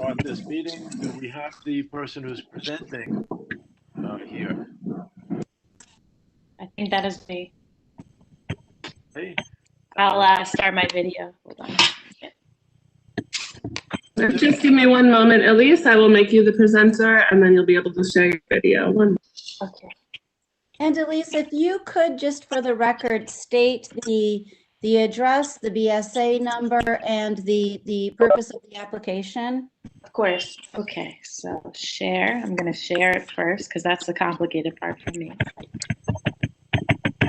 start this meeting. Do we have the person who's presenting here? I think that is me. Hey, I'll start my video. Hold on. Just give me one moment, Elise. I will make you the presenter, and then you'll be able to share your video. Okay. And Elise, if you could just for the record state the address, the BSA number, and the purpose of the application. Of course. Okay. So share. I'm going to share it first because that's the complicated part for me. I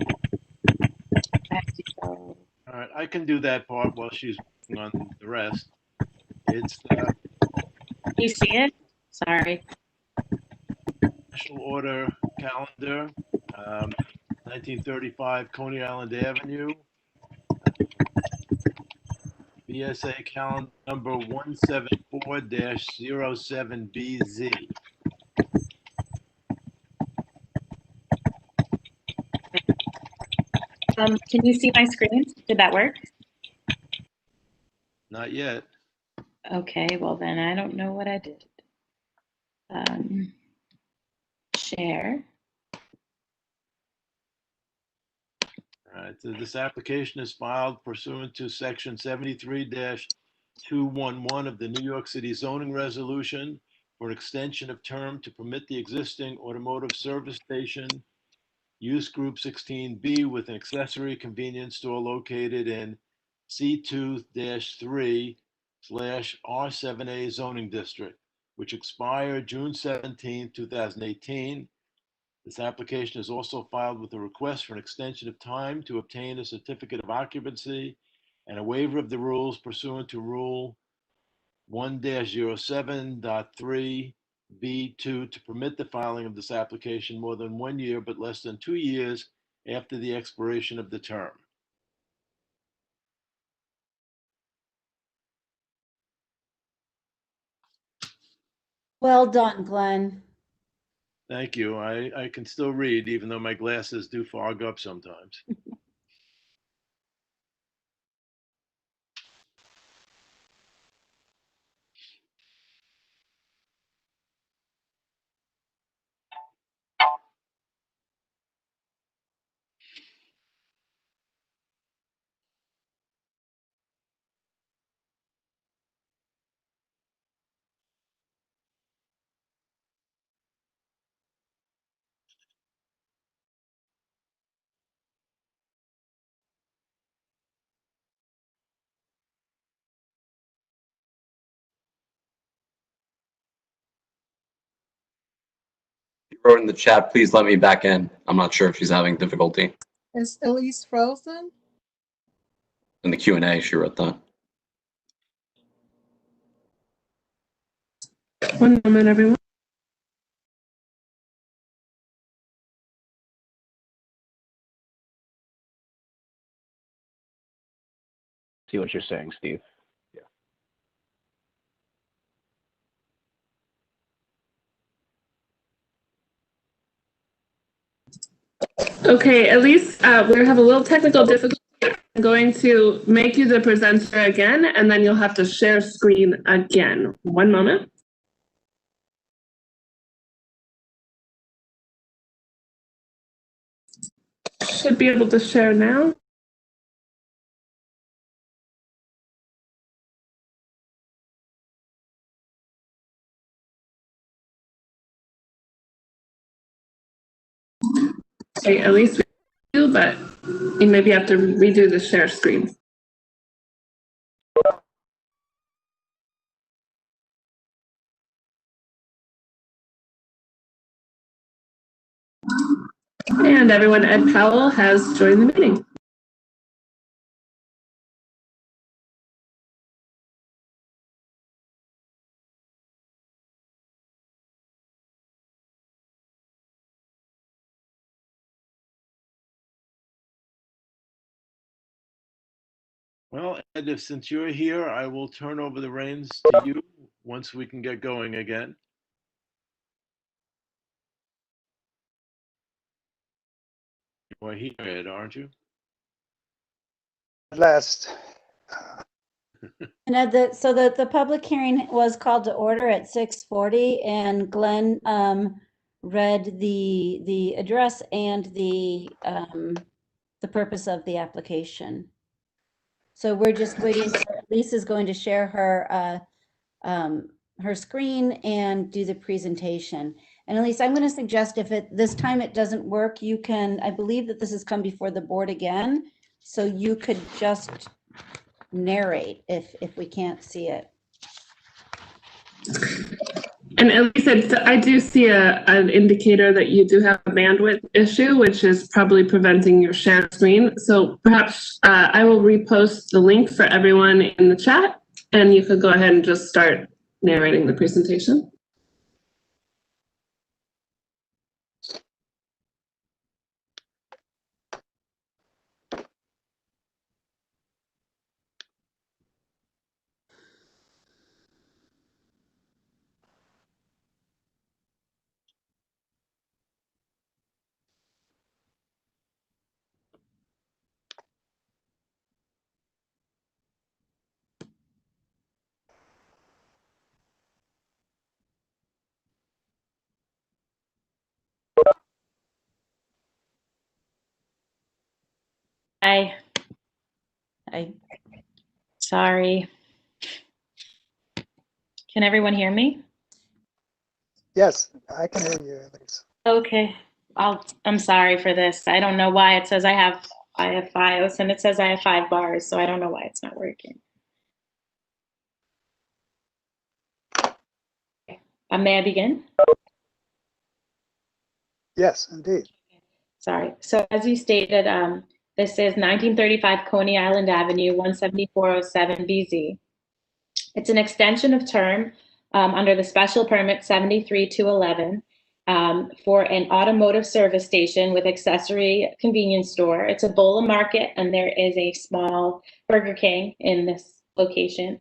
have to go. all right, I can do that part while she's working on the rest. It's You see it? Sorry. National Order Calendar, 1935 Coney Island Avenue. BSA calendar number 174-07BZ. Can you see my screen? Did that work? Not yet. Okay. Well, then I don't know what I did. Share. All right, so this application is filed pursuant to section 73-211 of the New York City zoning resolution for an extension of term to permit the existing automotive service station use group 16B with an accessory convenience store located in C2-3/R7A zoning district, which expired June 17, 2018. This application is also filed with a request for an extension of time to obtain a certificate of occupancy and a waiver of the rules pursuant to Rule 1-07.3B2 to permit the filing of this application more than 1 year but less than 2 years after the expiration of the term. Well done, Glenn. Thank you. I can still read even though my glasses do fog up sometimes. She wrote in the chat, please let me back in. I'm not sure if she's having difficulty. Is Elise frozen? In the Q&A, she wrote that. One moment, everyone. See what you're saying, Steve. Okay, Elise, we have a little technical difficulty. I'm going to make you the presenter again, and then you'll have to share screen again. One moment. Should be able to share now. Okay, at least we do, but you maybe have to redo the share screen. And everyone, Ed Powell has joined the meeting. Well, Ed, since you're here, I will turn over the reins to you once we can get going again. You're here, Ed, aren't you? At last. And the public hearing was called to order at 6:40, and Glenn read the address and the purpose of the application. So we're just waiting for, Lisa's going to share her screen and do the presentation. And Elise, I'm going to suggest if this time it doesn't work, you can, I believe that this has come before the board again, so you could just narrate if we can't see it. And at least I do see an indicator that you do have a bandwidth issue, which is probably preventing your share screen. So perhaps I will repost the link for everyone in the chat, and you could go ahead and just start narrating the presentation. Sorry. Can everyone hear me? Yes, I can hear you, Elise. Okay. I'm sorry for this. I don't know why it says I have FiOS and it says I have 5 bars, so I don't know why it's not working. May I begin? Yes, indeed. Sorry. So as you stated, this is 1935 Coney Island Avenue, 17407 BZ. It's an extension of term under the special permit 73-211 for an automotive service station with accessory convenience store. It's a Bola Market, and there is a small Burger King in this location.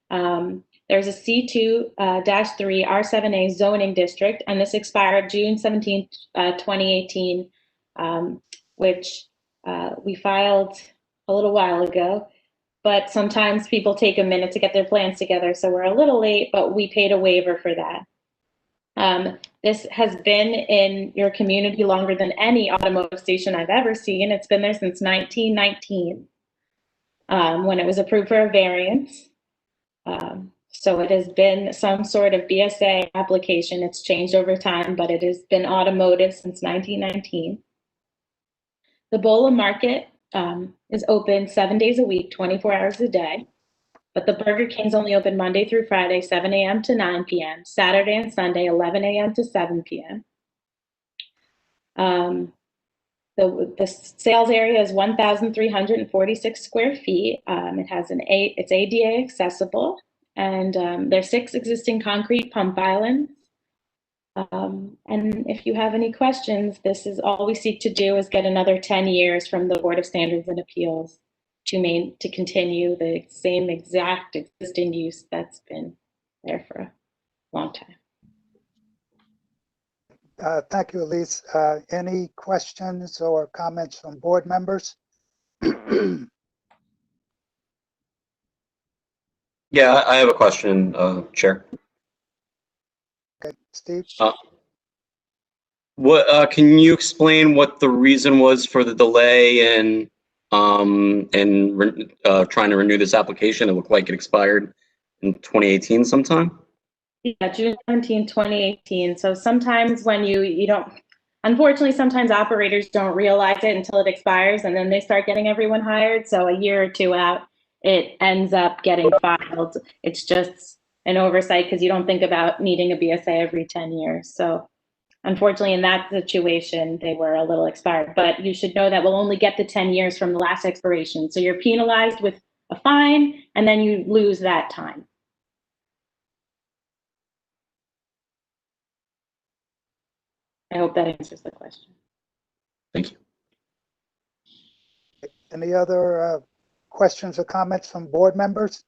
There's a C2-3 R7A zoning district, and this expired June 17, 2018, which we filed a little while ago. But sometimes people take a minute to get their plans together, so we're a little late, but we paid a waiver for that. This has been in your community longer than any automotive station I've ever seen. It's been there since 1919, when it was approved for a variance. So it has been some sort of BSA application. It's changed over time, but it has been automotive since 1919. The Bola Market is open 7 days a week, 24 hours a day. But the Burger King's only open Monday through Friday, 7 a.m. to 9 p.m., Saturday and Sunday, 11 a.m. to 7 p.m. The sales area is 1,346 square feet. It's ADA accessible, and there's 6 existing concrete pump islands. And if you have any questions, this is all we seek to do is get another 10 years from the Board of Standards and Appeals to continue the same exact existing use that's been there for a long time. Thank you, Elise. Any questions or comments from board members? Yeah, I have a question, Chair. Okay, Steve? Can you explain what the reason was for the delay in trying to renew this application? It looked like it expired in 2018 sometime. Yeah, June 17, 2018. So sometimes when you don't, unfortunately, sometimes operators don't realize it until it expires, and then they start getting everyone hired. So a year or 2 out, it ends up getting filed. It's just an oversight because you don't think about needing a BSA every 10 years. So unfortunately, in that situation, they were a little expired. But you should know that we'll only get the 10 years from the last expiration. So you're penalized with a fine, and then you lose that time. I hope that answers the question. Thank you. Any other questions or comments from board members?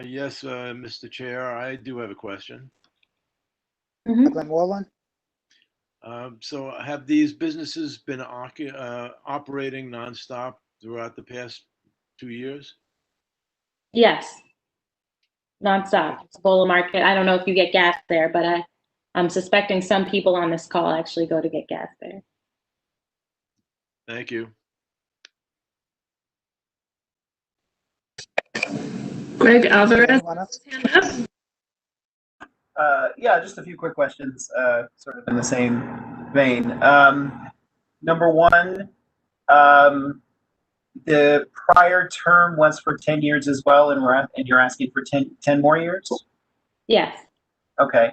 Yes, Mr. Chair, I do have a question. Glenn Wallen? So have these businesses been operating nonstop throughout the past 2 years? Yes. Nonstop. It's Bolo Market. I don't know if you get gas there, but I'm suspecting some people on this call actually go to get gas there. Thank you. Greg Alvarez, Anyone else? hand up. Yeah, just a few quick questions, sort of in the same vein. Number one, the prior term was for 10 years as well, and you're asking for 10 more years? Yes. Okay.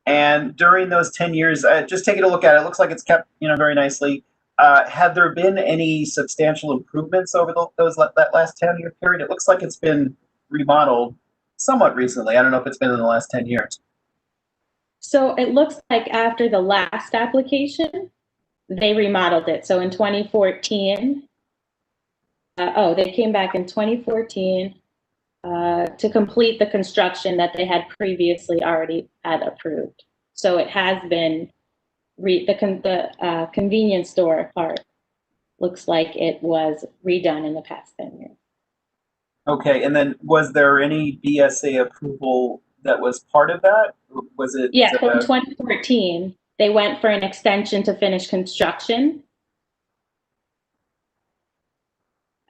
And during those 10 years, just taking a look at it, it looks like it's kept, very nicely. Have there been any substantial improvements over that last 10-year period? It looks like it's been remodeled somewhat recently. I don't know if it's been in the last 10 years. So it looks like after the last application, they remodeled it. So in 2014, they came back in 2014 to complete the construction that they had previously already had approved. So it has been, the convenience store part looks like it was redone in the past 10 years. Okay, and then was there any BSA approval that was part of that? Was it? Yeah, so in 2014, they went for an extension to finish construction.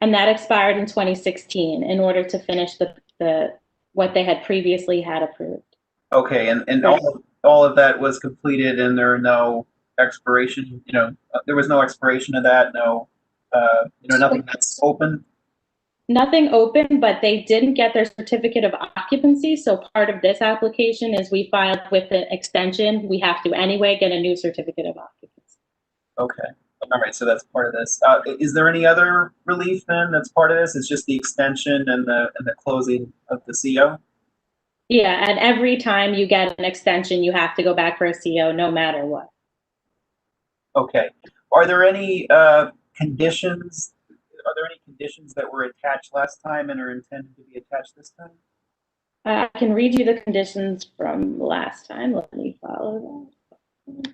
And that expired in 2016 in order to finish the what they had previously had approved. Okay, and all of that was completed, and there are no expiration. There was no expiration of that. No, nothing that's open. Nothing open, but they didn't get their certificate of occupancy. So part of this application is we filed with the extension. We have to anyway get a new certificate of occupancy. Okay. All right, so that's part of this. Is there any other relief then that's part of this? It's just the extension and the closing of the CO? Yeah, and every time you get an extension, you have to go back for a CO no matter what. Okay. Are there any conditions? Are there any conditions that were attached last time and are intended to be attached this time? I can read you the conditions from last time. Let me follow that.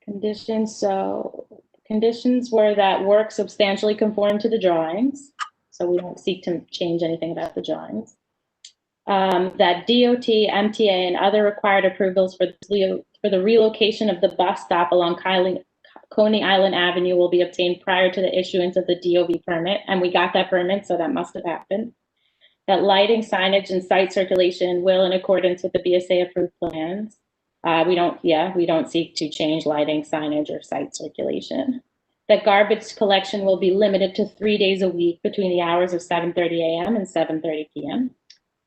Conditions. So conditions were that work substantially conformed to the drawings. So we don't seek to change anything about the drawings. That DOT, MTA, and other required approvals for the relocation of the bus stop along Coney Island Avenue will be obtained prior to the issuance of the DOB permit. And we got that permit, so that must have happened. That lighting, signage, and site circulation will in accordance with the BSA approved plans. We don't seek to change lighting, signage, or site circulation. That garbage collection will be limited to 3 days a week between the hours of 7:30 a.m. and 7:30 p.m.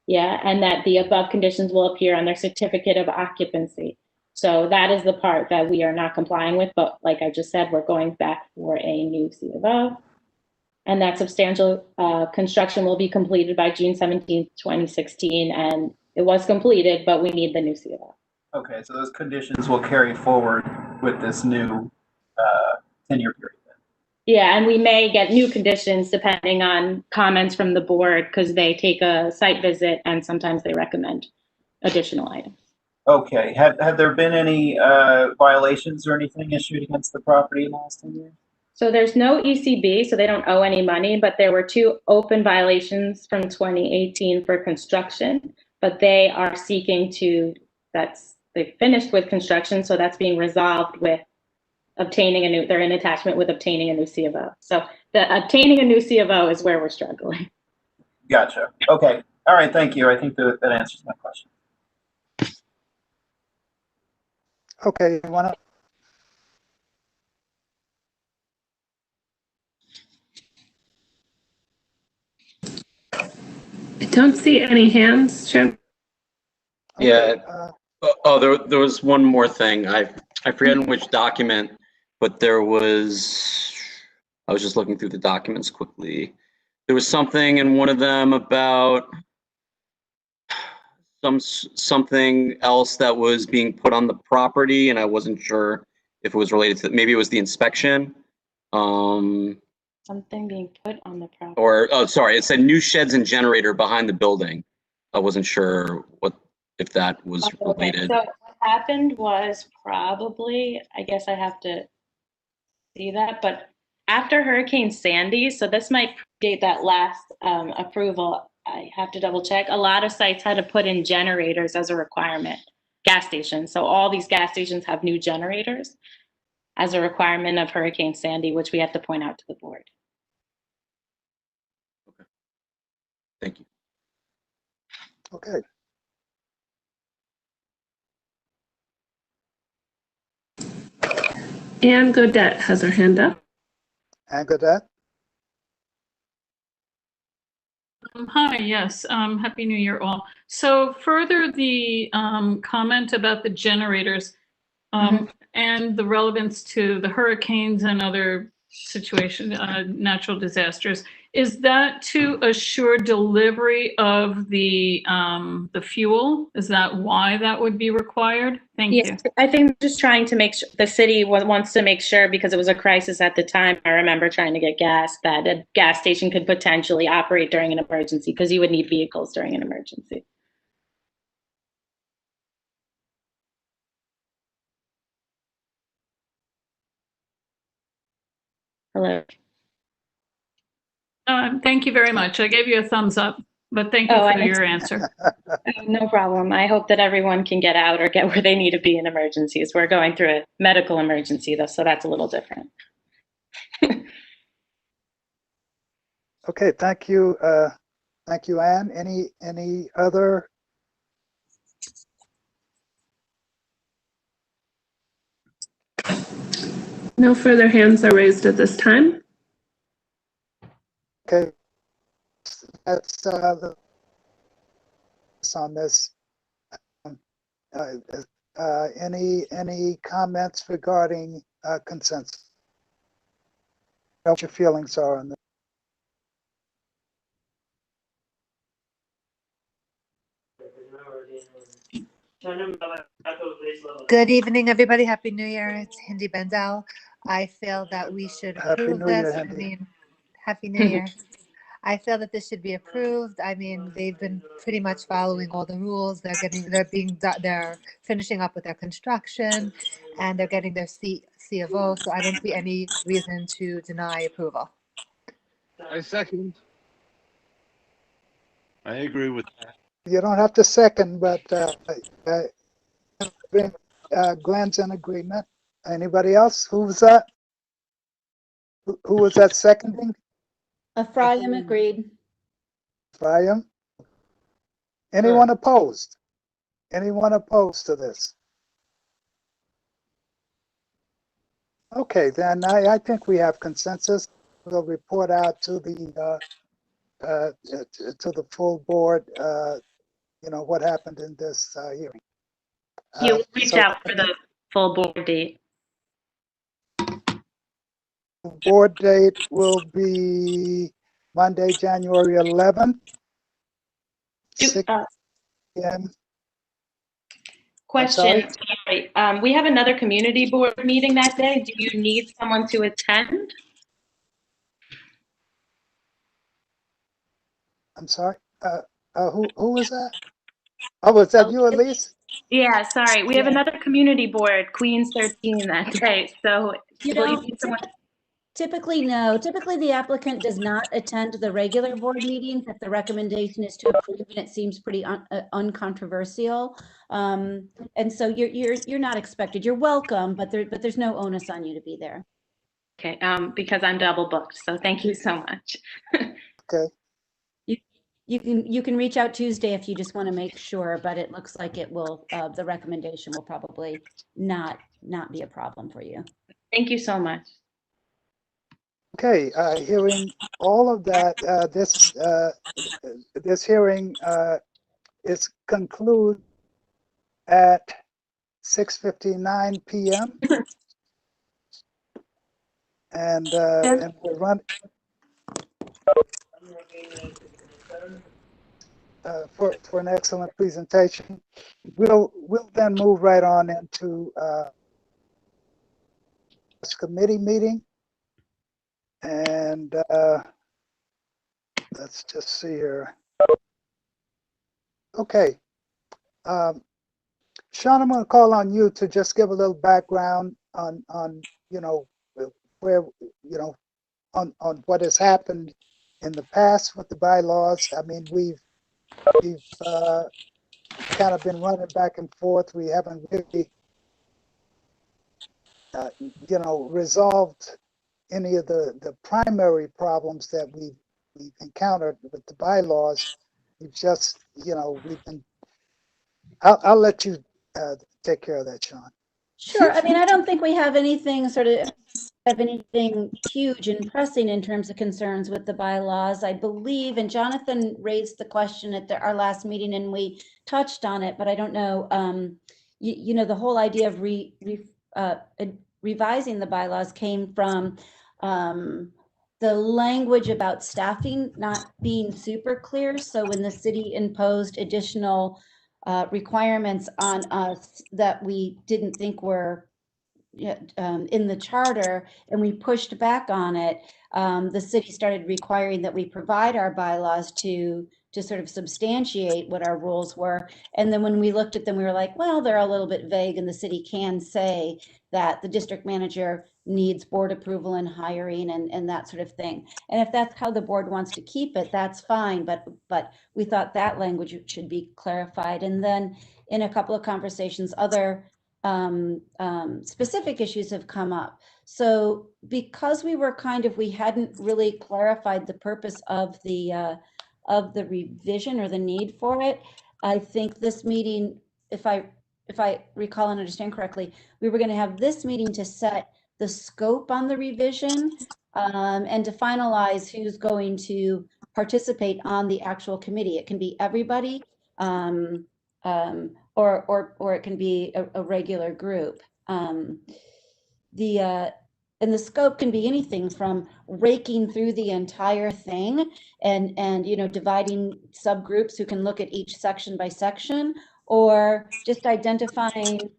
Yeah, and that the above conditions will appear on their certificate of occupancy. So that is the part that we are not complying with, but like I just said, we're going back for a new C of O. And that substantial construction will be completed by June 17th, 2016, and it was completed, but we need the new C of O. Okay, so those conditions will carry forward with this new 10-year period. Yeah, and we may get new conditions depending on comments from the board because they take a site visit and sometimes they recommend additional items. Okay, have there been any violations or anything issued against the property in the last 10 years? So there's no ECB, so they don't owe any money, but there were 2 open violations from 2018 for construction, but they are seeking to, they finished with construction, so that's being resolved with obtaining they're in attachment with obtaining a new C of O. So the obtaining a new C of O is where we're struggling. Gotcha. Okay. All right. Thank you. I think that answers my question. Okay, you want to? I don't see any hands, Chair. Yeah. Okay, There was one more thing. I forget in which document, but I was just looking through the documents quickly. There was something in one of them about something else that was being put on the property, and I wasn't sure if it was related to, maybe it was the inspection. Something being put on the property. Or, sorry, it said new sheds and generator behind the building. I wasn't sure if that was related. So what happened was probably, I guess I have to see that, but after Hurricane Sandy, so this might predate that last approval. I have to double check. A lot of sites had to put in generators as a requirement, gas stations. So all these gas stations have new generators as a requirement of Hurricane Sandy, which we have to point out to the board. Thank you. Okay. Anne Godette has her hand up. And Godette? Hi, yes, Happy New Year all. So further the comment about the generators and the relevance to the hurricanes and other situations, natural disasters, is that to assure delivery of the fuel? Is that why that would be required? Thank you. I think just trying to make sure the city wants to make sure, because it was a crisis at the time. I remember trying to get gas, that a gas station could potentially operate during an emergency, because you would need vehicles during an emergency. Hello. Thank you very much. I gave you a thumbs up, but thank you for your answer. No problem. I hope that everyone can get out or get where they need to be in emergencies. We're going through a medical emergency, though, so that's a little different. Okay, thank you. Thank you, Anne. Any other? No further hands are raised at this time. Okay, that's the on this. Any comments regarding consensus? What your feelings are on this? Good evening, everybody. Happy New Year. It's Hindi Bendel. I feel that we should approve this. I mean, Happy New Year. I feel that this should be approved. I mean, they've been pretty much following all the rules. They're finishing up with their construction, and they're getting their C of O. So I don't see any reason to deny approval. I second. I agree with that. You don't have to second, but Glenn's in agreement. Anybody else? Who was that? Who was that seconding? Ephraim agreed. Ephraim? Anyone opposed? Anyone opposed to this? Okay, then I think we have consensus. We'll report out to the full board, what happened in this hearing. You'll reach out for the full board date. Board date will be Monday, January 11th. 6 p.m. Question. Sorry. We have another community board meeting that day. Do you need someone to attend? I'm sorry. Who was that? Oh, was that you, Elise? Yeah, sorry. We have another community board, Queens 13, that day. So will you need someone? Typically, no. Typically, the applicant does not attend the regular board meetings if the recommendation is to approve and it seems pretty uncontroversial. And so you're not expected. You're welcome, but there's no onus on you to be there. Okay, because I'm double booked. So thank you so much. Okay. You can reach out Tuesday if you just want to make sure, but it looks like it will. The recommendation will probably not be a problem for you. Thank you so much. Okay, hearing all of that, this hearing is concluded at 6:59 p.m. and we're running for an excellent presentation. We'll then move right on into this committee meeting. And let's just see here. Okay. Sean, I'm going to call on you to just give a little background on where, on what has happened in the past with the bylaws. I mean, we've kind of been running back and forth. We haven't really, resolved any of the primary problems that we've encountered with the bylaws. We've just, we've been. I'll let you take care of that, Sean. Sure. I mean, I don't think we have anything huge and pressing in terms of concerns with the bylaws. I believe, and Jonathan raised the question at our last meeting, and we touched on it, but I don't know. The whole idea of revising the bylaws came from the language about staffing not being super clear. So when the city imposed additional requirements on us that we didn't think were in the charter, and we pushed back on it, the city started requiring that we provide our bylaws to sort of substantiate what our rules were. And then when we looked at them, we were like, well, they're a little bit vague, and the city can say that the district manager needs board approval and hiring and that sort of thing. And if that's how the board wants to keep it, that's fine. But we thought that language should be clarified. And then in a couple of conversations, other specific issues have come up. So because we hadn't really clarified the purpose of the revision or the need for it, I think this meeting, if I recall and understand correctly, we were going to have this meeting to set the scope on the revision and to finalize who's going to participate on the actual committee. It can be everybody, or it can be a regular group. And the scope can be anything from raking through the entire thing and dividing subgroups who can look at each section by section, or just identifying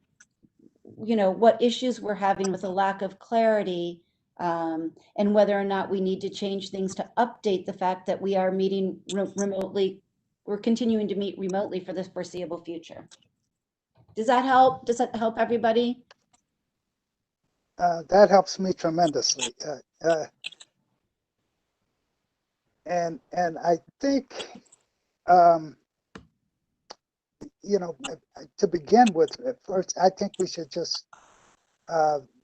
what issues we're having with a lack of clarity, and whether or not we need to change things to update the fact that we are meeting remotely. We're continuing to meet remotely for the foreseeable future. Does that help? Does that help everybody? That helps me tremendously. And I think, to begin with, first, I think we should just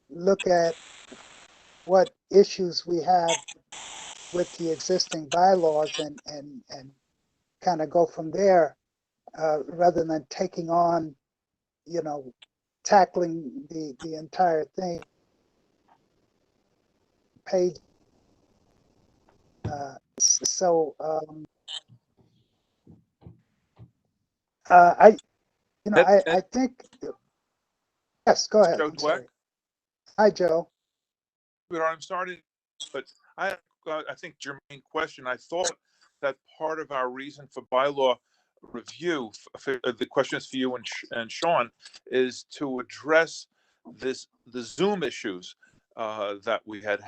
look at what issues we have with the existing bylaws and kind of go from there, rather than taking on, tackling the entire thing page. I think, yes, go ahead. Joe I'm sorry. Hi, Joe. I'm sorry, but I think germane question. I thought that part of our reason for bylaw review, the question is for you and Sean, is to address the Zoom issues that we had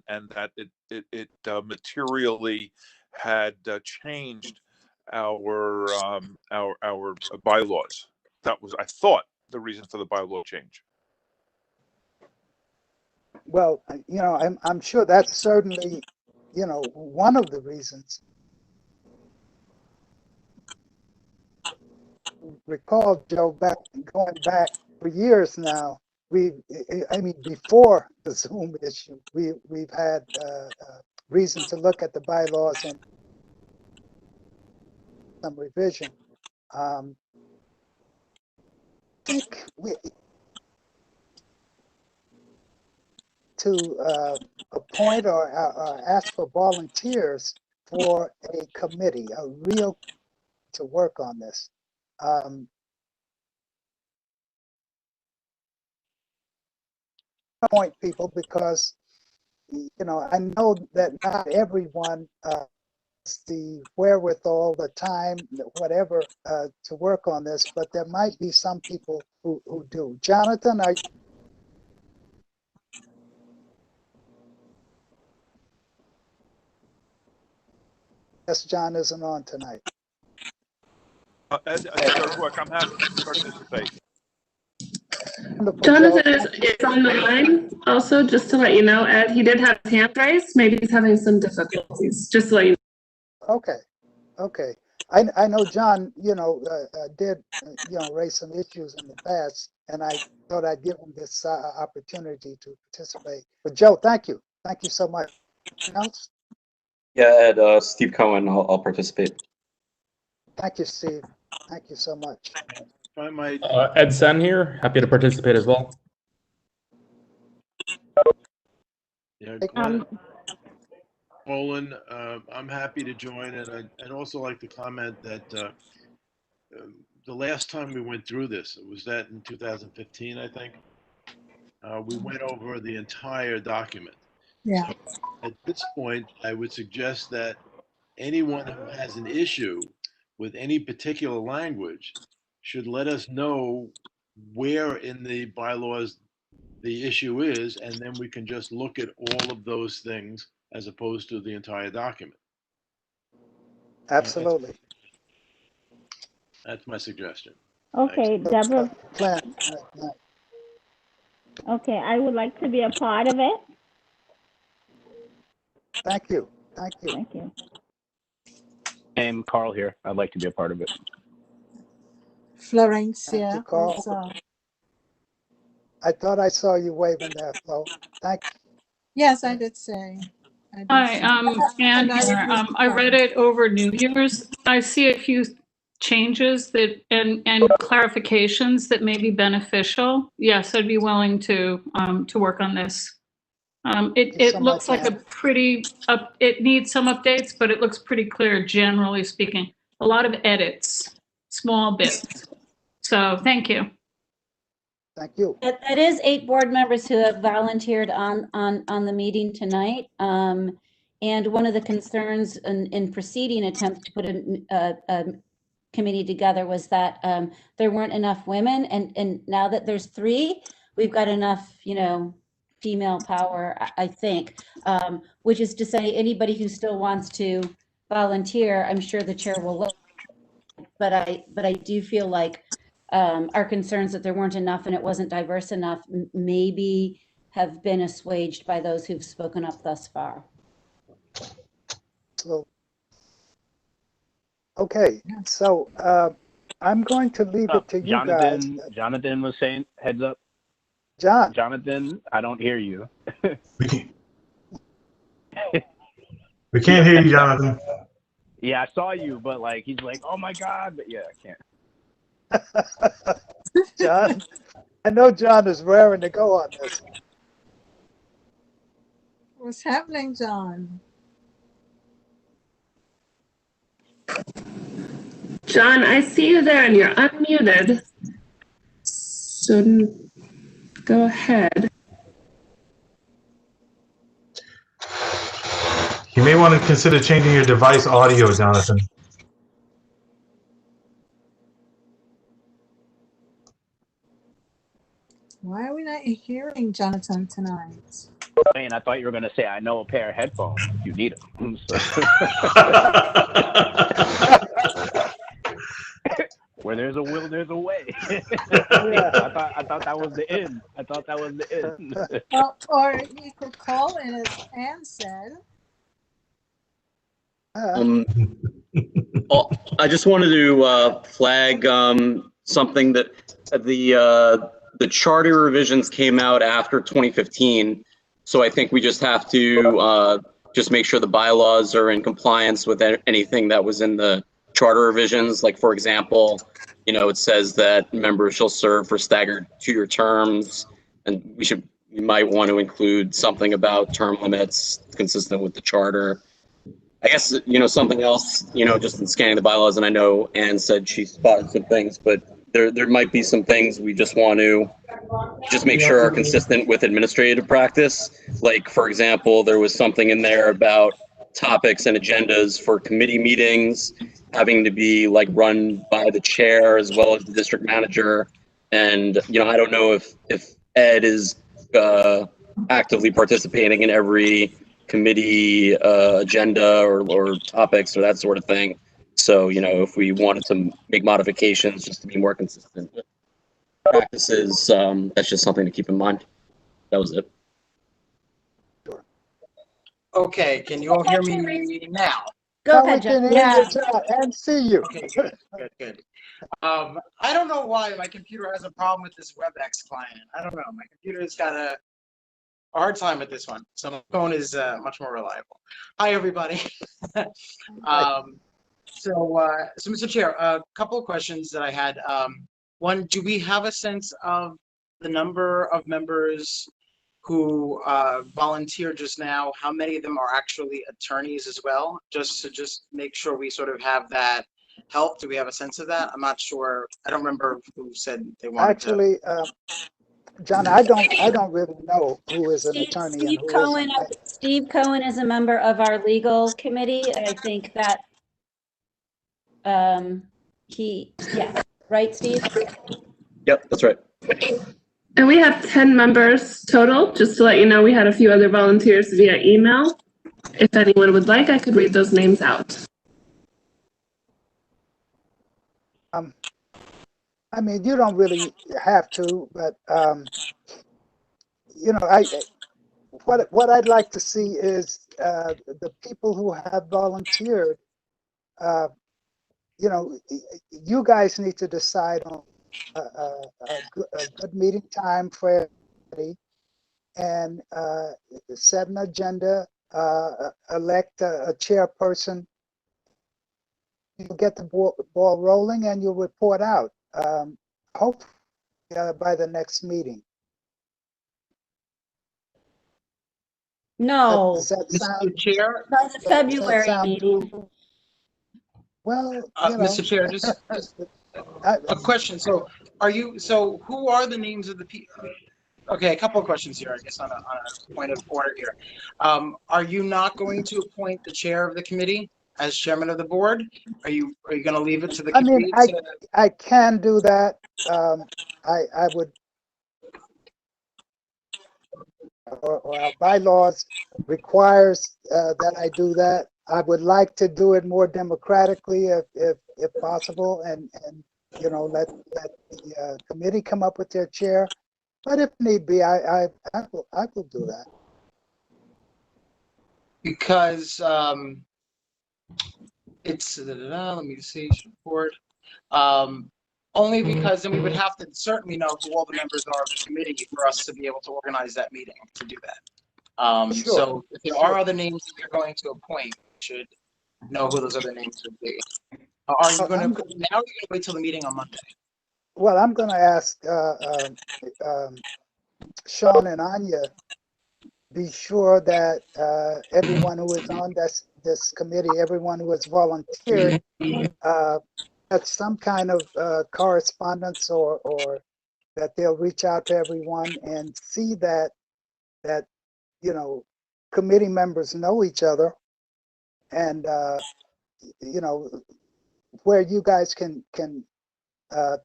and that it materially had changed our bylaws. That was, I thought, the reason for the bylaw change. Well, I'm sure that's certainly, one of the reasons. Recall, Joe, going back for years now, before the Zoom issue, we've had reason to look at the bylaws and some revision. I think to appoint or ask for volunteers for a committee, a real to work on this. Point people because I know that not everyone has the wherewithal, the time, whatever, to work on this, but there might be some people who do. Jonathan, yes, John isn't on tonight. I'm happy to participate. Wonderful, Jonathan Joe. is on the line also, just to let you know, Ed. He did have his hand raised. Maybe he's having some difficulties. Just to let you know. Okay, okay. I know John, did, raise some issues in the past, and I thought I'd give him this opportunity to participate. But Joe, thank you. Thank you so much. Anything else? Yeah, Ed, Steve Cohen, I'll participate. Thank you, Steve. Thank you so much. If I might, Ed Sen here, happy to participate as well. yeah, Glenn Olin, I'm happy to join, and I'd also like to comment that the last time we went through this, was that in 2015, I think. We went over the entire document. Yeah. So at this point, I would suggest that anyone who has an issue with any particular language should let us know where in the bylaws the issue is, and then we can just look at all of those things as opposed to the entire document. Absolutely. That's my suggestion. Okay, Deborah. Plan. Okay, I would like to be a part of it. Thank you. Thank you. Thank you. And Carl here. I'd like to be a part of it. Florencia Carl. also. I thought I saw you waving there, Flo. Thank you. Yes, I did say. Hi, Anne here. I read it over New Year's. I see a few changes that and clarifications that may be beneficial. Yes, I'd be willing to work on this. It looks like a pretty it needs some updates, but it looks pretty clear generally speaking. A lot of edits, small bits. So thank you. Thank you. That is 8 board members who have volunteered on the meeting tonight. And one of the concerns in preceding attempts to put a committee together was that there weren't enough women. And now that there's 3, we've got enough, female power, I think, which is to say anybody who still wants to volunteer, I'm sure the chair will look. But I do feel like our concerns that there weren't enough and it wasn't diverse enough maybe have been assuaged by those who've spoken up thus far. So, okay, so I'm going to leave it to you guys. Jonathan was saying, heads up. Jonathan, I don't hear you. We can't hear you, Jonathan. Yeah, I saw you, but he's like, oh my God, but yeah, I can't. John, I know John is raring to go on this. What's happening, John? John, I see you there and you're unmuted. So go ahead. You may want to consider changing your device audio, Jonathan. Why are we not hearing Jonathan tonight? Man, I thought you were going to say, I know a pair of headphones if you need them. Where there's a will, there's a way. I thought that was the end. I thought that was the end. Well, or you could call in, as Anne said. I just wanted to flag something that the charter revisions came out after 2015. So I think we just have to just make sure the bylaws are in compliance with anything that was in the charter revisions. Like, for example, it says that members shall serve for staggered 2-year terms, and we might want to include something about term limits consistent with the charter. I guess, something else, just in scanning the bylaws, and I know Anne said she spotted some things, but there might be some things we just want to just make sure are consistent with administrative practice. Like, for example, there was something in there about topics and agendas for committee meetings having to be run by the chair as well as the district manager. And, I don't know if Ed is actively participating in every committee agenda or topics or that sort of thing. So, if we wanted to make modifications just to be more consistent. practices. That's just something to keep in mind. That was it. Okay, can you all hear me now? Go Now we ahead, can John. hear you, John, and see you. Okay, good. I don't know why my computer has a problem with this WebEx client. I don't know. My computer's got a hard time with this one. So my phone is much more reliable. Hi, everybody. So Mr. Chair, a couple of questions that I had. One, do we have a sense of the number of members who volunteered just now? How many of them are actually attorneys as well? Just to make sure we sort of have that help. Do we have a sense of that? I'm not sure. I don't remember who said they wanted Actually, John, I don't really know who is an attorney and who isn't. Steve Cohen is a member of our legal committee, and I think that right, Steve? Yep, that's right. And we have 10 members total. Just to let you know, we had a few other volunteers via email. If anyone would like, I could read those names out. I mean, you don't really have to, but you know, what I'd like to see is the people who have volunteered. You know, you guys need to decide on a good meeting time for everybody, and set an agenda, elect a chairperson. You'll get the ball rolling, and you'll report out. Hopefully by the next meeting. No. Does that sound, Mr. Chair? By the February meeting. doable? Well, you know, Mr. Chair, just a question. So who are the names of the people? Okay, a couple of questions here, I guess, on a point of order here. Are you not going to appoint the chair of the committee as chairman of the board? Are you going to leave it to the committee? I can do that. I would, or our bylaws requires that I do that. I would like to do it more democratically if possible, and you know, let the committee come up with their chair. But if need be, I will do that. Because it's let me see report. Only because then we would have to certainly know who all the members are of the committee for us to be able to organize that meeting to do that. Sure. So if there are other names that you're going to appoint, we should know who those other names would be. Are you going to now? Or are you going to wait till the meeting on Monday? Well, I'm going to ask Sean and Anya, be sure that everyone who is on this committee, everyone who has volunteered, has some kind of correspondence, or that they'll reach out to everyone and see that you know, committee members know each other, and you know, where you guys can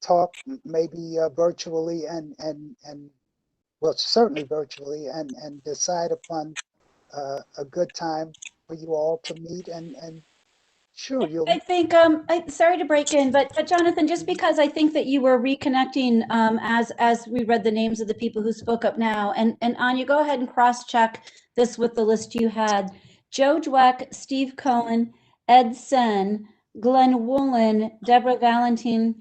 talk maybe virtually and well, certainly virtually, and decide upon a good time for you all to meet, and sure, you'll. I think, sorry to break in, but Jonathan, just because I think that you were reconnecting as we read the names of the people who spoke up now, and Anya, go ahead and cross-check this with the list you had. Joe Dweck, Steve Cohen, Ed Sen, Glenn Woolen, Deborah Valentin,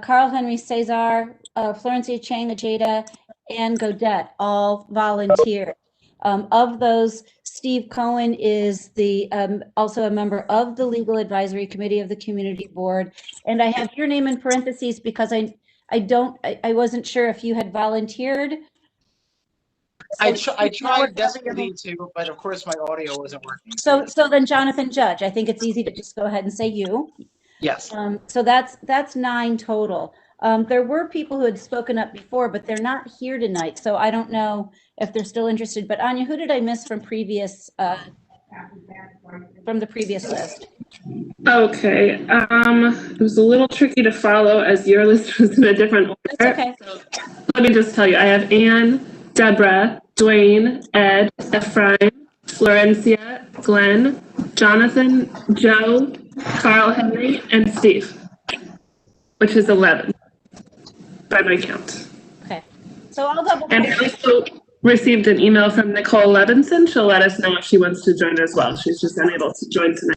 Carl Henry Cesar, Florencia Chang Ajeda, and Godet all volunteered. Of those, Steve Cohen is the also a member of the Legal Advisory Committee of the Community Board. And I have your name in parentheses because I wasn't sure if you had volunteered. I tried desperately to, but of course my audio wasn't working. So then Jonathan Judge, I think it's easy to just go ahead and say you. Yes. So that's 9 total. There were people who had spoken up before, but they're not here tonight. So I don't know if they're still interested. But Anya, who did I miss from previous from the previous list? Okay. It was a little tricky to follow as your list was in a different order. That's okay. Let me just tell you, I have Anne, Deborah, Dwayne, Ed, Ephraim, Florencia, Glenn, Jonathan, Joe, Carl Henry, and Steve, which is 11. by my count. Okay, so I'll double And I check. also received an email from Nicole Levinson. She'll let us know if she wants to join as well. She's just unable to join tonight.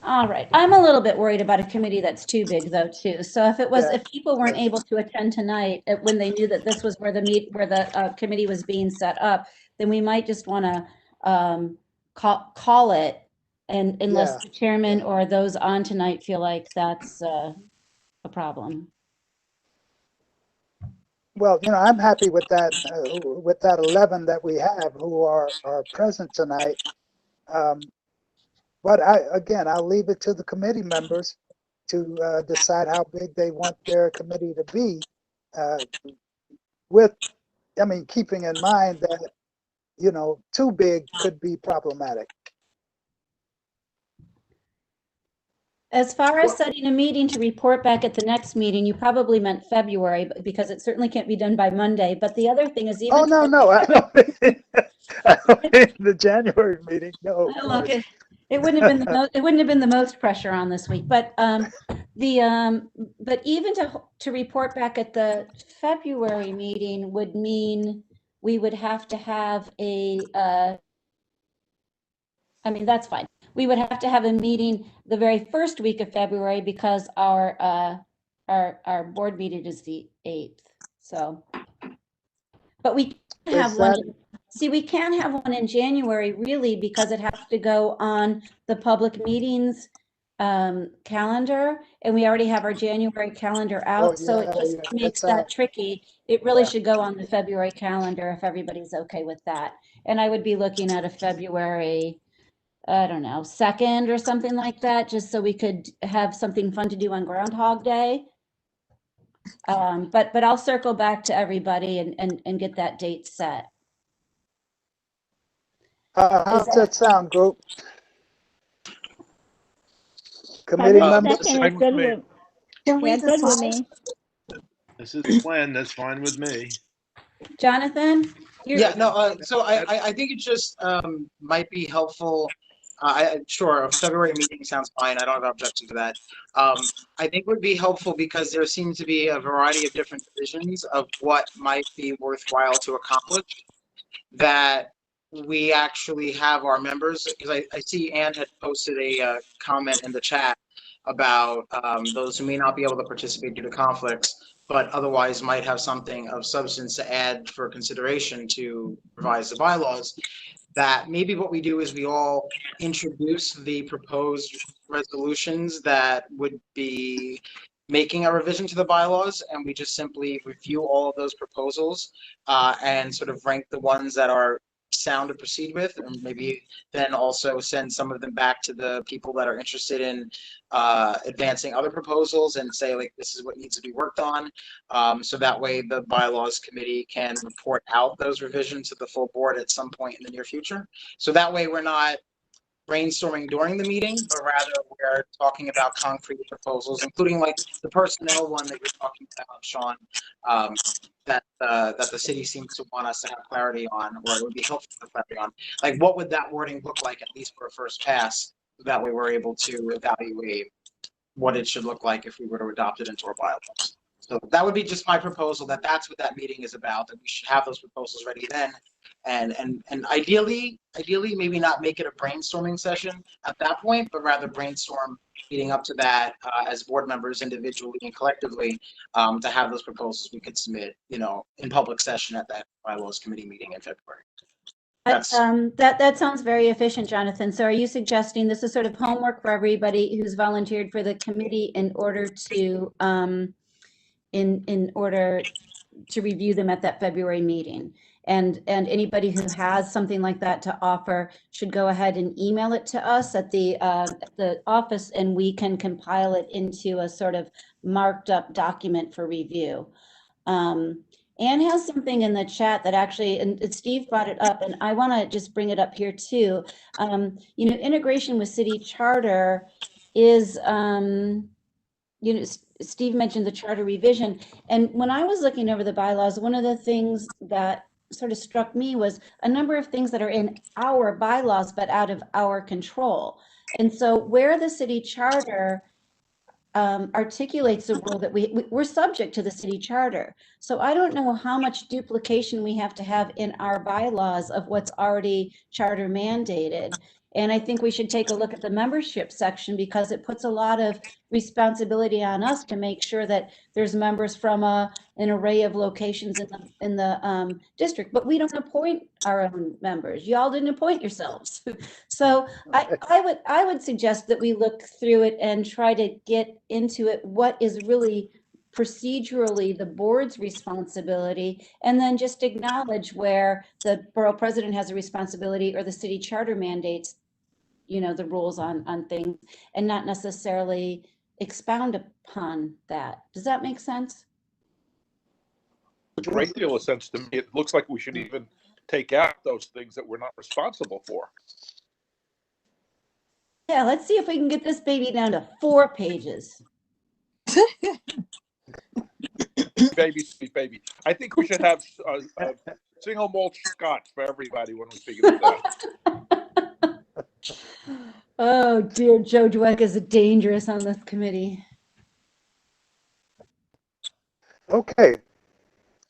All right, I'm a little bit worried about a committee that's too big though too. So if people weren't able to attend tonight when they knew that this was where the committee was being set up, then we might just want to call it, and unless the chairman or those on tonight feel like that's a problem. Well, I'm happy with that 11 that we have who are present tonight. But I'll leave it to the committee members to decide how big they want their committee to be. Keeping in mind that, too big could be problematic. As far as setting a meeting to report back at the next meeting, you probably meant February, because it certainly can't be done by Monday. But the other thing is even. Oh, no, I don't mean the January meeting. No. Look, it wouldn't have been the most pressure on this week, but but even to report back at the February meeting would mean we would have to have that's fine. We would have to have a meeting the very first week of February because our board meeting is the 8th. So, but we can have one. See, we can't have one in January really because it has to go on the public meetings calendar, and we already have our January calendar out. So it just makes that tricky. It really should go on the February calendar if everybody's okay with that. And I would be looking at a February, I don't know, 2nd or something like that, just so we could have something fun to do on Groundhog Day. But I'll circle back to everybody and get that date set. How's that sound, group? Committee members? Can we good with me? This is the plan. That's fine with me. Jonathan? So I think it just might be helpful. Sure, a February meeting sounds fine. I don't have an objection to that. I think would be helpful because there seems to be a variety of different visions of what might be worthwhile to accomplish, that we actually have our members, because I see Ann had posted a comment in the chat about those who may not be able to participate due to conflicts, but otherwise might have something of substance to add for consideration to revise the bylaws. That maybe what we do is we all introduce the proposed resolutions that would be making a revision to the bylaws, and we just simply review all of those proposals and sort of rank the ones that are sound to proceed with, and maybe then also send some of them back to the people that are interested in advancing other proposals and say, like, this is what needs to be worked on. So that way the bylaws committee can report out those revisions to the full board at some point in the near future. So that way we're not brainstorming during the meeting, but rather we're talking about concrete proposals, including like the personnel one that you're talking about, Sean, that the city seems to want us to have clarity on, or it would be helpful to have clarity on. Like, what would that wording look like, at least for a first pass? That way we're able to evaluate what it should look like if we were to adopt it into our bylaws. So that would be just my proposal, that's what that meeting is about, that we should have those proposals ready then. And ideally maybe not make it a brainstorming session at that point, but rather brainstorm leading up to that as board members individually and collectively to have those proposals we could submit, in public session at that bylaws committee meeting in February. That sounds very efficient, Jonathan. So are you suggesting this is sort of homework for everybody who's volunteered for the committee in order to in order to review them at that February meeting? And anybody who has something like that to offer should go ahead and email it to us at the office, and we can compile it into a sort of marked up document for review. Anne has something in the chat that actually, and Steve brought it up, and I want to just bring it up here too. Integration with city charter is, Steve mentioned the charter revision. And when I was looking over the bylaws, one of the things that sort of struck me was a number of things that are in our bylaws, but out of our control. And so where the city charter articulates the rule that we're subject to the city charter. So I don't know how much duplication we have to have in our bylaws of what's already charter mandated. And I think we should take a look at the membership section because it puts a lot of responsibility on us to make sure that there's members from an array of locations in the district. But we don't appoint our own members. Y'all didn't appoint yourselves. So I would suggest that we look through it and try to get into it what is really procedurally the board's responsibility, and then just acknowledge where the borough president has a responsibility or the city charter mandates, you know, the rules on things, and not necessarily expound upon that. Does that make sense? A great deal of sense to me. It looks like we should even take out those things that we're not responsible for. Yeah, let's see if we can get this baby down to 4 pages. Baby, sweet baby. I think we should have a single malt scotch for everybody when we figure this out. Oh dear, Joe Dweck is dangerous on this committee. Okay,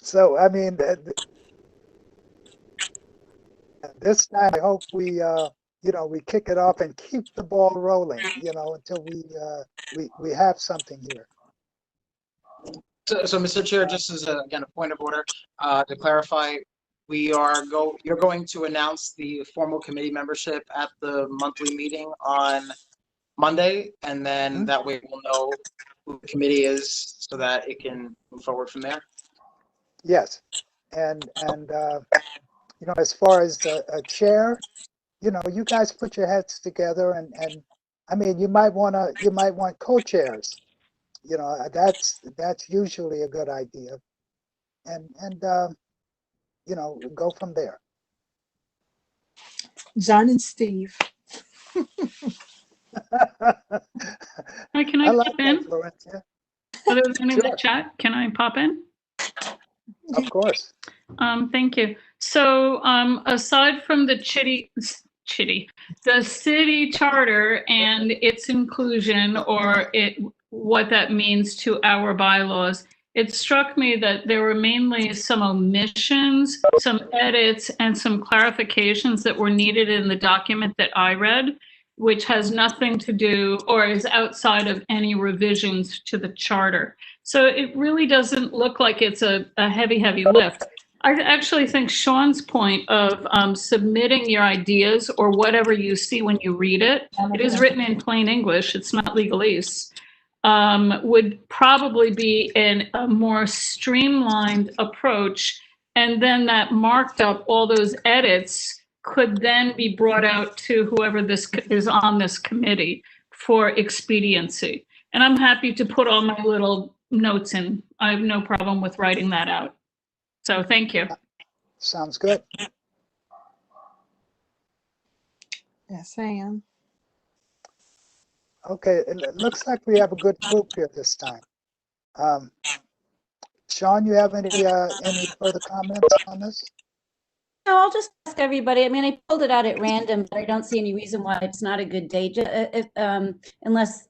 so I mean, this time I hope we, you know, we kick it off and keep the ball rolling, you know, until we have something here. So, Mr. Chair, just as again a point of order, to clarify, you're going to announce the formal committee membership at the monthly meeting on Monday, and then that way we'll know who the committee is so that it can move forward from there. Yes, and you know, as far as a chair, you know, you guys put your heads together, and I mean, you might want co-chairs. You know, that's usually a good idea, and you know, go from there. John and Steve. Hi, can I like pop in? Florencia. Other than in Sure. the chat, can I pop in? Of course. Thank you. So aside from the the city charter and its inclusion or what that means to our bylaws, it struck me that there were mainly some omissions, some edits, and some clarifications that were needed in the document that I read, which has nothing to do or is outside of any revisions to the charter. So it really doesn't look like it's a heavy, heavy lift. I actually think Sean's point of submitting your ideas or whatever you see when you read it, it is written in plain English, it's not legalese, would probably be a more streamlined approach. And then that marked up, all those edits could then be brought out to whoever this is on this committee for expediency. And I'm happy to put all my little notes in. I have no problem with writing that out. So thank you. Sounds good. Yes, I am. Okay, it looks like we have a good group here this time. Sean, you have any further comments on this? No, I'll just ask everybody. I mean, I pulled it out at random, but I don't see any reason why it's not a good day, unless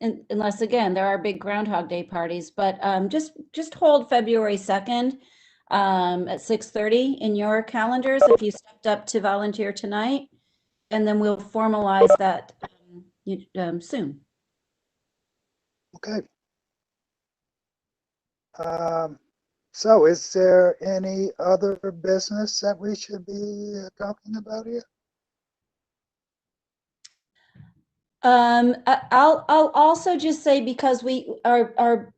again, there are big Groundhog Day parties. But just hold February 2nd at 6:30 in your calendars if you stepped up to volunteer tonight, and then we'll formalize that soon. Okay. So is there any other business that we should be talking about here? I'll also just say, because our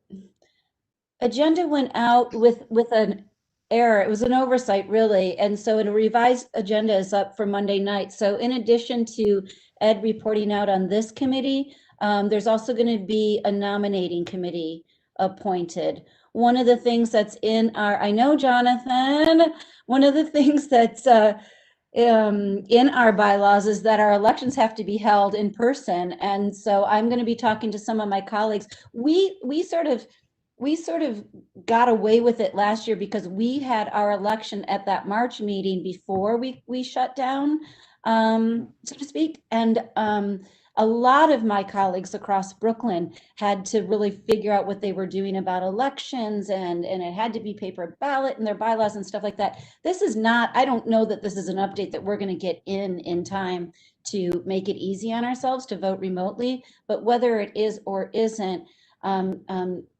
agenda went out with an error. It was an oversight, really. And so a revised agenda is up for Monday night. So in addition to Ed reporting out on this committee, there's also going to be a nominating committee appointed. One of the things that's in our, I know, Jonathan, one of the things that's in our bylaws is that our elections have to be held in person. And so I'm going to be talking to some of my colleagues. We sort of got away with it last year because we had our election at that March meeting before we shut down, so to speak. And a lot of my colleagues across Brooklyn had to really figure out what they were doing about elections, and it had to be paper ballot and their bylaws and stuff like that. This is not, I don't know that this is an update that we're going to get in time to make it easy on ourselves to vote remotely, but whether it is or isn't,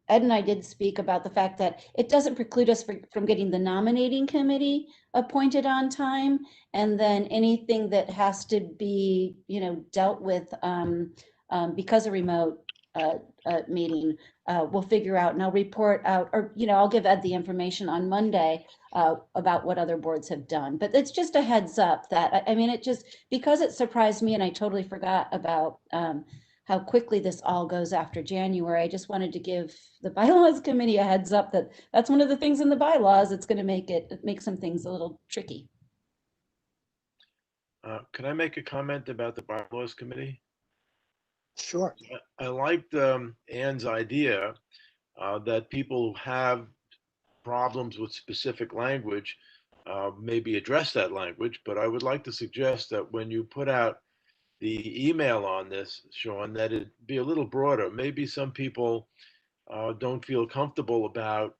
Ed and I did speak about the fact that it doesn't preclude us from getting the nominating committee appointed on time, and then anything that has to be, dealt with because of remote meeting, we'll figure out, and I'll report out, or I'll give Ed the information on Monday about what other boards have done. But it's just a heads up that I mean, it just, because it surprised me, and I totally forgot about how quickly this all goes after January. I just wanted to give the bylaws committee a heads up that that's one of the things in the bylaws. It's going to make some things a little tricky. Can I make a comment about the bylaws committee? Sure. I liked Ann's idea that people who have problems with specific language maybe address that language, but I would like to suggest that when you put out the email on this, Sean, that it be a little broader. Maybe some people don't feel comfortable about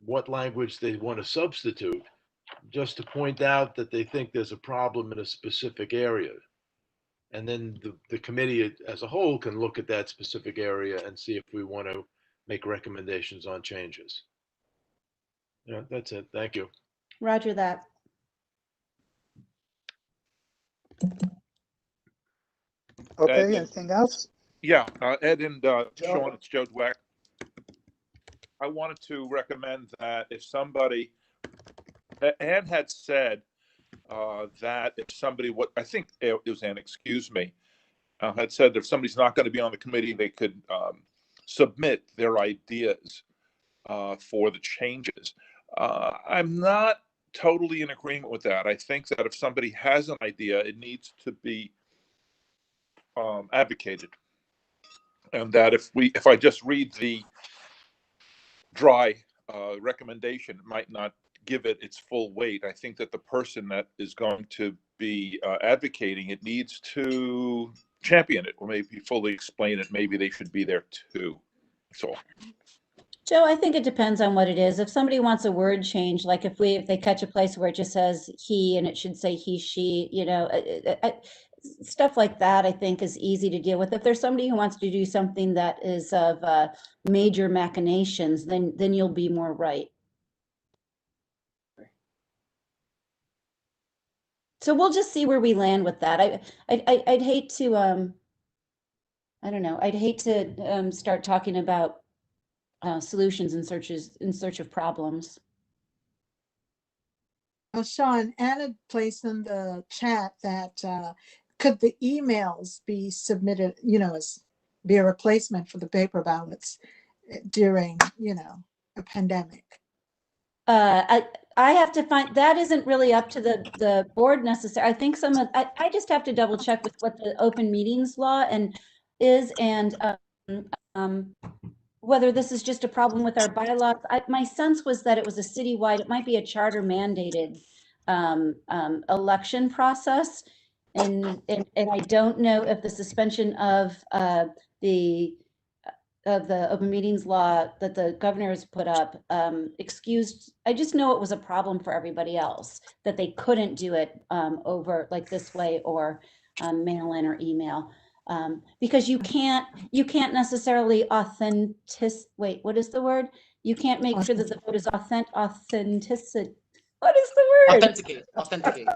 what language they want to substitute, just to point out that they think there's a problem in a specific area. And then the committee as a whole can look at that specific area and see if we want to make recommendations on changes. Yeah, that's it. Thank you. Roger that. Okay, anything else? Yeah, Ed and Sean, it's Joe Dweck. I wanted to recommend that if somebody, Ann had said that if somebody, I think it was Ann, excuse me, had said that if somebody's not going to be on the committee, they could submit their ideas for the changes. I'm not totally in agreement with that. I think that if somebody has an idea, it needs to be advocated, and that if I just read the dry recommendation, it might not give it its full weight. I think that the person that is going to be advocating it needs to champion it, or maybe fully explain it. Maybe they should be there too. That's all. Joe, I think it depends on what it is. If somebody wants a word change, like if they catch a place where it just says he and it should say he, she, stuff like that, I think is easy to deal with. If there's somebody who wants to do something that is of major machinations, then you'll be more right. So we'll just see where we land with that. I'd hate to, I don't know, I'd hate to start talking about solutions in search of problems. Well, Sean, Anna placed in the chat that could the emails be submitted, as be a replacement for the paper ballots during, a pandemic? I have to find, that isn't really up to the board necessarily. I think I just have to double check with what the open meetings law is, and whether this is just a problem with our bylaws. My sense was that it was a citywide, it might be a charter mandated election process. And I don't know if the suspension of the open meetings law that the governor has put up excused. I just know it was a problem for everybody else, that they couldn't do it over like this way, or mail in or email. Because you can't necessarily wait, what is the word? You can't make sure that the vote is authenticity. What is the word? Authenticate.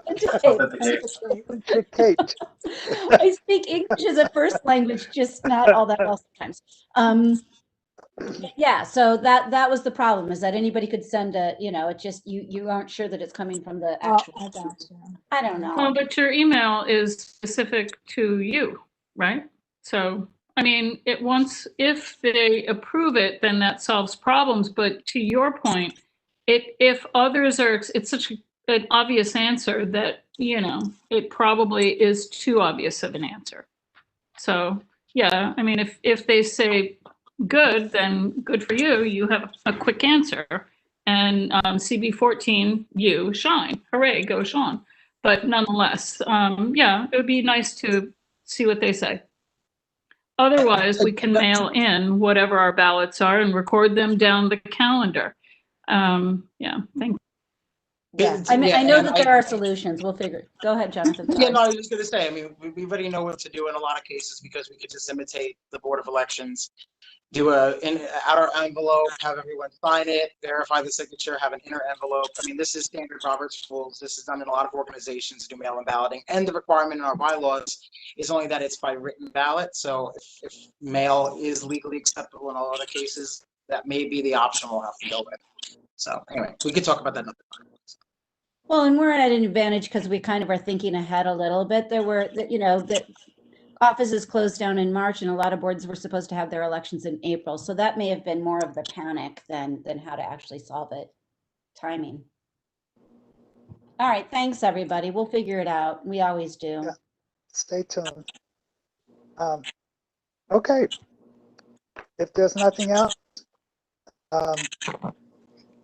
I speak English as a first language, just not all that well sometimes. Yeah, so that was the problem, is that anybody could send a, it just, you aren't sure that it's coming from the actual. I don't know. Well, but your email is specific to you, right? So, I mean, if they approve it, then that solves problems. But to your point, if others are, it's such an obvious answer that, it probably is too obvious of an answer. So, yeah, I mean, if they say good, then good for you. You have a quick answer. And CB14, you shine. Hooray, go Sean. But nonetheless, yeah, it would be nice to see what they say. Otherwise, we can mail in whatever our ballots are and record them down the calendar. Yeah, thank you. Yeah, I mean, I know that there are solutions. We'll figure. Go ahead, Jonathan. Yeah, Sorry. no, I was just gonna say, I mean, we already know what to do in a lot of cases because we could just imitate the Board of Elections, do an outer envelope, have everyone sign it, verify the signature, have an inner envelope. I mean, this is standard Robert's rules. This is done in a lot of organizations to do mail-in balloting. And the requirement in our bylaws is only that it's by written ballot. So if mail is legally acceptable in all other cases, that may be the option we'll have to go with. So anyway, we could talk about that another time. Well, and we're at an advantage because we kind of are thinking ahead a little bit. There were, you know, the offices closed down in March and a lot of boards were supposed to have their elections in April. So that may have been more of the panic than how to actually solve it. Timing. All right. Thanks, everybody. We'll figure it out. We always do. Yeah. Stay tuned. Okay. If there's nothing else,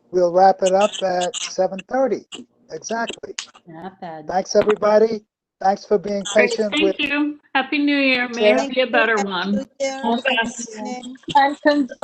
we'll wrap it up at 7:30. Exactly. Not bad. Thanks, everybody. Thanks for being patient with. Thank you. Happy New Year. May it be a better one. All the best. And condolences.